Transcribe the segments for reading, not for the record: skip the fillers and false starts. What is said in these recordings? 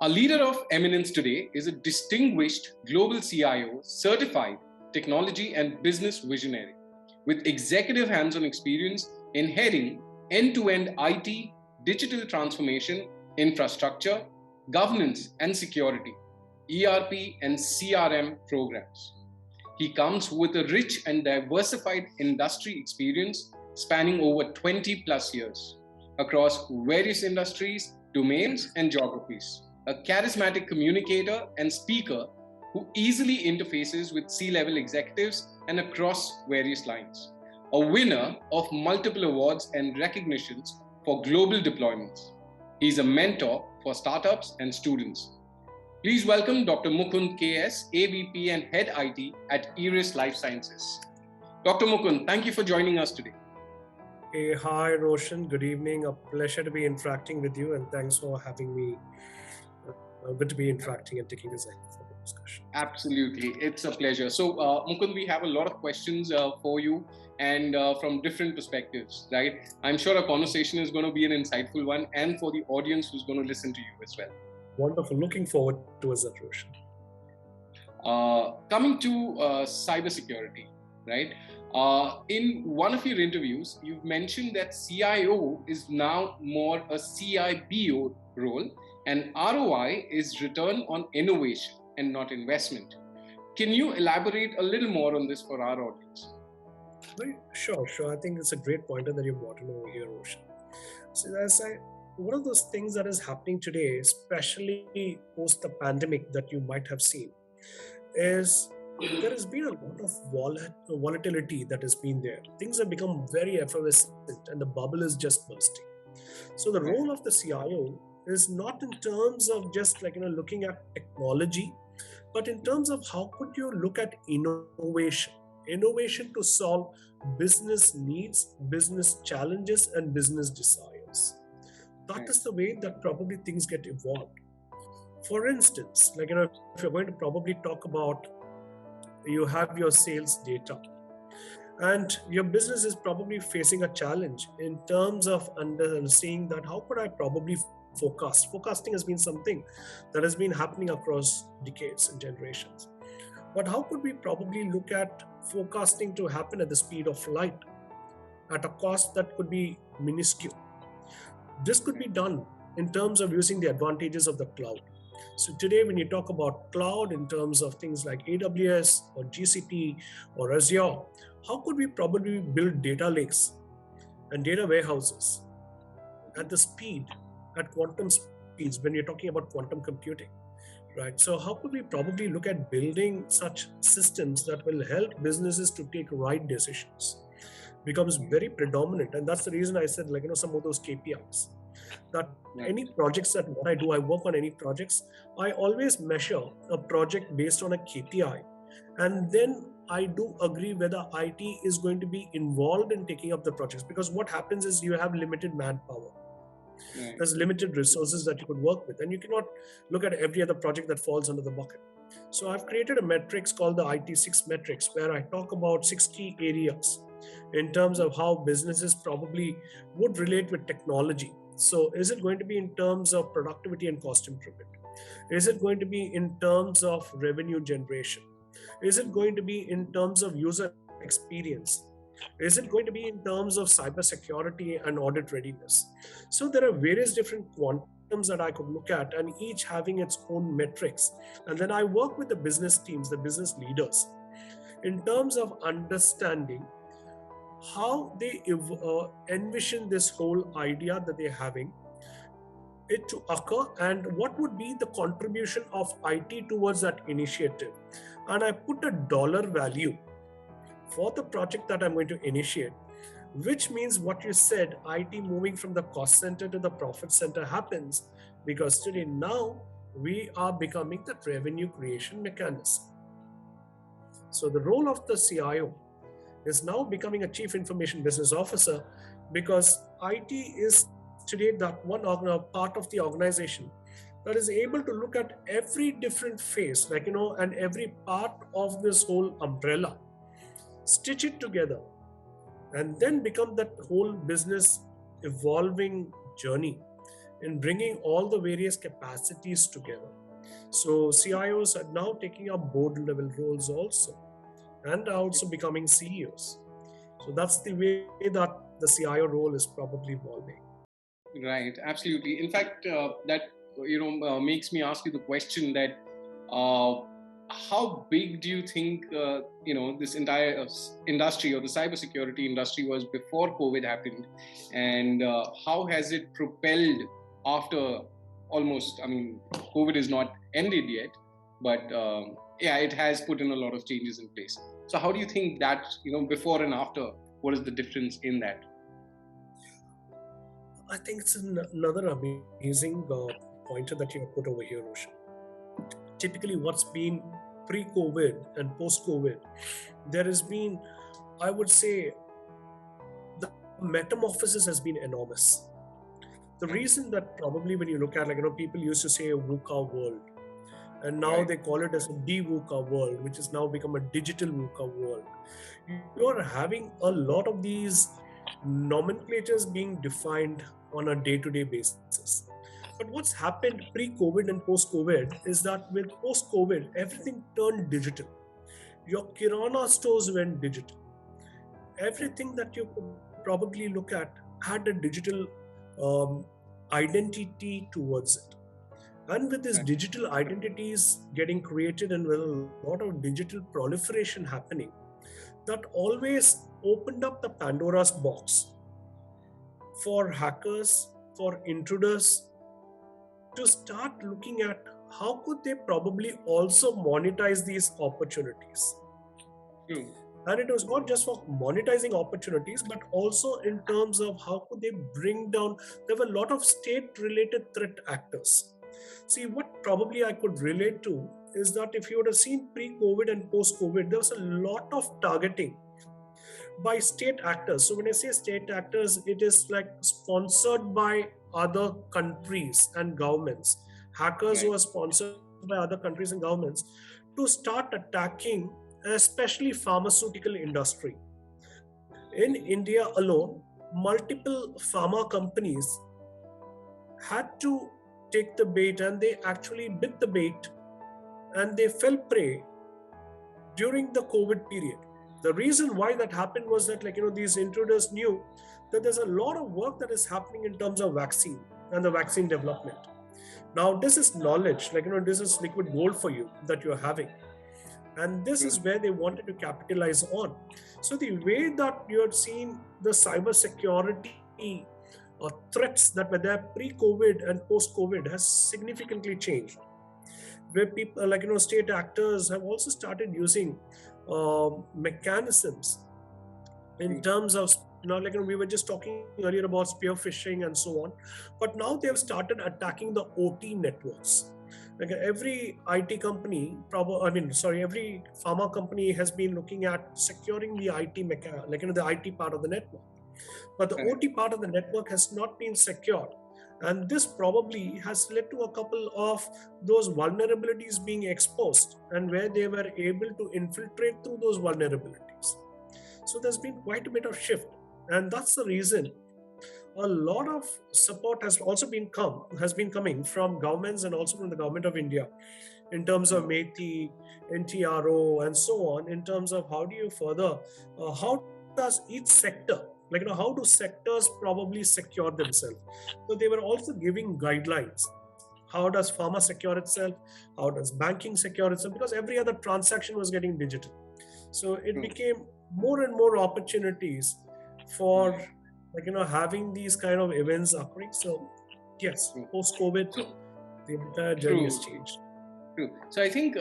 Our leader of eminence today is a distinguished global CIO, certified technology and business visionary, with executive hands-on experience in heading end-to-end IT, digital transformation, infrastructure, governance and security, ERP and CRM programs. He comes with a rich and diversified industry experience spanning over 20 plus years across various industries, domains, and geographies. A charismatic communicator and speaker who easily interfaces with C-level executives and across various lines. A winner of multiple awards and recognitions for global deployments. He's a mentor for startups and students. Please welcome Dr. Mukund KS, AVP and Head IT at Eris Life Sciences. Dr. Mukund, thank you for joining us today. Hey, hi Roshan, good evening. A pleasure to be interacting with you and thanks for having me. Good to be interacting and taking this for the discussion. Absolutely, it's a pleasure. So Mukund, we have a lot of questions for you and from different perspectives, right? I'm sure our conversation is going to be an insightful one and for the audience who's going to listen to you as well. Wonderful. Looking forward to that, Roshan. Coming to cybersecurity, right? In one of your interviews, you've mentioned that CIO is now more a CIBO role and ROI is return on innovation and not investment. Can you elaborate a little more on this for our audience? Sure. I think it's a great pointer that you brought in over here, Roshan. So one of those things that is happening today, especially post the pandemic that you might have seen, is there has been a lot of volatility that has been there. Things have become very effervescent and the bubble is just bursting. So the role of the CIO is not in terms of just looking at technology, but in terms of how could you look at innovation to solve business needs, business challenges and business desires. That is the way that probably things get evolved. For instance, if you're going to probably talk about, you have your sales data and your business is probably facing a challenge in terms of seeing that how could I probably forecast. Forecasting has been something that has been happening across decades and generations. But how could we probably look at forecasting to happen at the speed of light at a cost that could be minuscule? This could be done in terms of using the advantages of the cloud. So today, when you talk about cloud in terms of things like AWS or GCP or Azure, how could we probably build data lakes and data warehouses at the speed, at quantum speeds when you're talking about quantum computing, right? So how could we probably look at building such systems that will help businesses to take right decisions? Becomes very predominant, and that's the reason I said some of those KPIs. That any projects that what I do, I work on any projects, I always measure a project based on a KPI, and then I do agree whether IT is going to be involved in taking up the projects, because what happens is you have limited manpower. Right. There's limited resources that you could work with, and you cannot look at every other project that falls under the bucket. So I've created a matrix called the IT6 matrix, where I talk about 6 key areas in terms of how businesses probably would relate with technology. So is it going to be in terms of productivity and cost improvement? Is it going to be in terms of revenue generation? Is it going to be in terms of user experience? Is it going to be in terms of cybersecurity and audit readiness? So there are various different quantums that I could look at, and each having its own metrics. And then I work with the business teams, the business leaders, in terms of understanding how they envision this whole idea that they're having it to occur, and what would be the contribution of IT towards that initiative. And I put a dollar value for the project that I'm going to initiate, which means what you said, IT moving from the cost center to the profit center happens because today now we are becoming the revenue creation mechanism. So the role of the CIO is now becoming a chief information business officer, because IT is today that one part of the organization that is able to look at every different phase, and every part of this whole umbrella, stitch it together, and then become that whole business evolving journey in bringing all the various capacities together. So CIOs are now taking up board level roles also, and are also becoming CEOs. So that's the way that the CIO role is probably evolving. Right, absolutely. In fact, that makes me ask you the question that uh, how big do you think this entire industry or the cybersecurity industry was before COVID happened, and how has it propelled after almost? I mean, COVID is not ended yet, but yeah, it has put in a lot of changes in place. So, how do you think that before and after? What is the difference in that? I think it's another amazing pointer that you have put over here, Roshan. Typically, what's been pre-COVID and post-COVID, there has been, I would say, the metamorphosis has been enormous. The reason that probably when you look at, people used to say a VUCA world, and now Right. they call it as a de-VUCA world, which has now become a digital VUCA world. You are having a lot of these nomenclatures being defined on a day-to-day basis. But what's happened pre-COVID and post-COVID is that with post-COVID, everything turned digital. Your Kirana stores went digital. Everything that you could probably look at had a digital um, identity towards it. And with these Right. digital identities getting created and with a lot of digital proliferation happening, that always opened up the Pandora's box for hackers, for intruders to start looking at how could they probably also monetize these opportunities. True. And it was not just for monetizing opportunities, but also in terms of how could they bring down. There were a lot of state-related threat actors. See, what probably I could relate to is that if you would have seen pre-COVID and post-COVID, there was a lot of targeting by state actors. So when I say state actors, it is like sponsored by other countries and governments, hackers who Right. are sponsored by other countries and governments to start attacking especially pharmaceutical industry. In India alone, multiple pharma companies had to take the bait, and they actually bit the bait, and they fell prey during the COVID period. The reason why that happened was that, these intruders knew that there's a lot of work that is happening in terms of vaccine and the vaccine development. Now, this is knowledge, this is liquid gold for you that you're having. And this is True. where they wanted to capitalize on. So the way that you had seen the cyber security threats that were there pre-COVID and post-COVID has significantly changed. Where people, state actors have also started using mechanisms in terms of, we were just talking earlier about spear phishing and so on, but now they have started attacking the OT networks. Like every IT company, every pharma company has been looking at securing the IT the IT part of the network, but the Right. OT part of the network has not been secured. And this probably has led to a couple of those vulnerabilities being exposed, and where they were able to infiltrate through those vulnerabilities. So there's been quite a bit of shift, and that's the reason a lot of support has been coming from governments and also from the government of India in terms of METI, NTRO, and so on. In terms of how do you further, how does each sector, how do sectors probably secure themselves? So they were also giving guidelines. How does pharma secure itself? How does banking secure itself? Because every other transaction was getting digital. So it became more and more opportunities for having these kind of events occurring. So yes, True. post COVID, So the entire journey true. has changed. True. So I think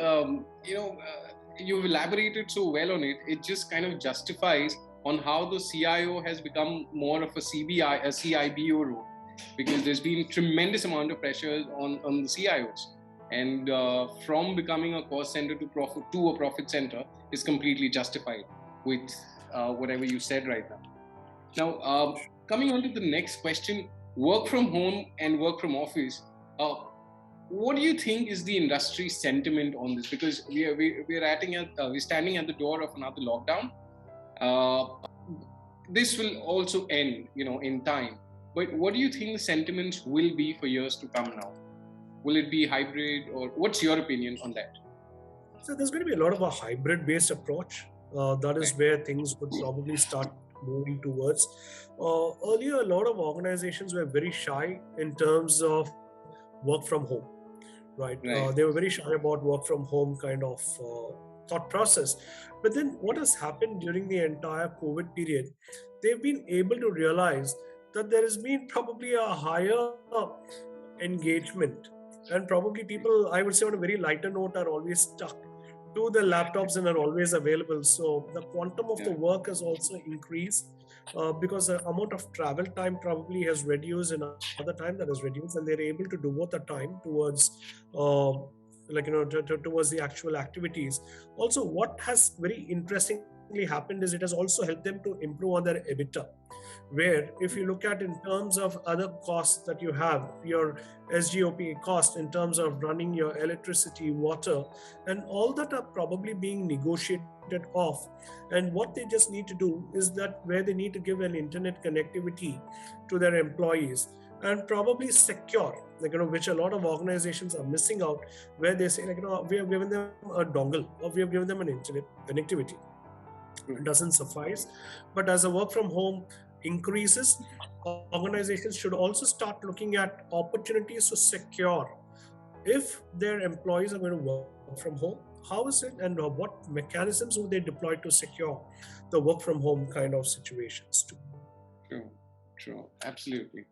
you've elaborated so well on it. It just kind of justifies on how the CIO has become more of a CIBO role, because there's been tremendous amount of pressure on the CIOs, and from becoming a cost center to a profit center is completely justified with whatever you said right now. Now, coming on to the next question: work from home and work from office. What do you think is the industry sentiment on this? Because we're standing at the door of another lockdown. Uh, this will also end, in time. But what do you think the sentiments will be for years to come now? Will it be hybrid, or what's your opinion on that? So there's going to be a lot of a hybrid based approach. That is Right. where things would probably start moving towards. Earlier, a lot of organizations were very shy in terms of work from home, right? Right. They were very shy about work from home kind of thought process. But then what has happened during the entire COVID period, they've been able to realize that there has been probably a higher engagement, and probably people, I would say on a very lighter note, are always stuck to the laptops and are always available. So the quantum of the Yeah. work has also increased, because the amount of travel time probably has reduced and other time that has reduced, and they're able to devote the time towards uh, towards the actual activities. Also, what has very interestingly happened is it has also helped them to improve on their EBITDA, where if you look at in terms of other costs that you have, your SGOP cost in terms of running your electricity, water, and all that are probably being negotiated off. And what they just need to do is that where they need to give an internet connectivity to their employees and probably secure, which a lot of organizations are missing out, where they say, we have given them a dongle or we have given them an internet connectivity. It doesn't suffice. But as a work from home increases, organizations should also start looking at opportunities to secure if their employees are going to work from home. How is it, and what mechanisms would they deploy to secure the work from home kind of situations too? True. True. Absolutely.